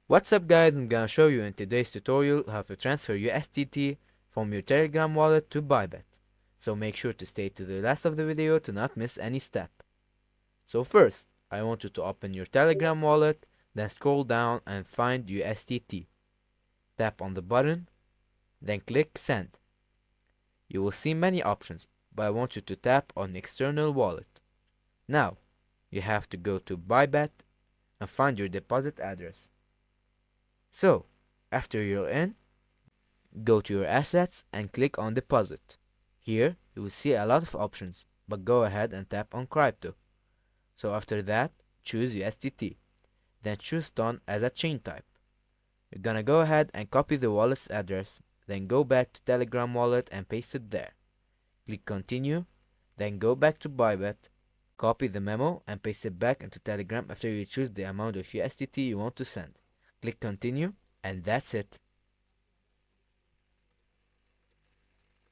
What's up guys, I'm gonna show you in today's tutorial how to transfer USDT from your Telegram wallet to Bybit. So make sure to stay to the last of the video to not miss any step. So first, I want you to open your Telegram wallet, then scroll down and find USDT. Tap on the button, then click send. You will see many options, but I want you to tap on external wallet. Now, you have to go to Bybit and find your deposit address. So, after you're in, go to your assets and click on deposit. Here, you will see a lot of options, but go ahead and tap on crypto. So after that, choose USDT. Then choose Ton as a chain type. You're gonna go ahead and copy the wallet's address, then go back to Telegram wallet and paste it there. Click continue, then go back to Bybit, copy the memo and paste it back into Telegram after you choose the amount of USDT you want to send. Click continue, and that's it.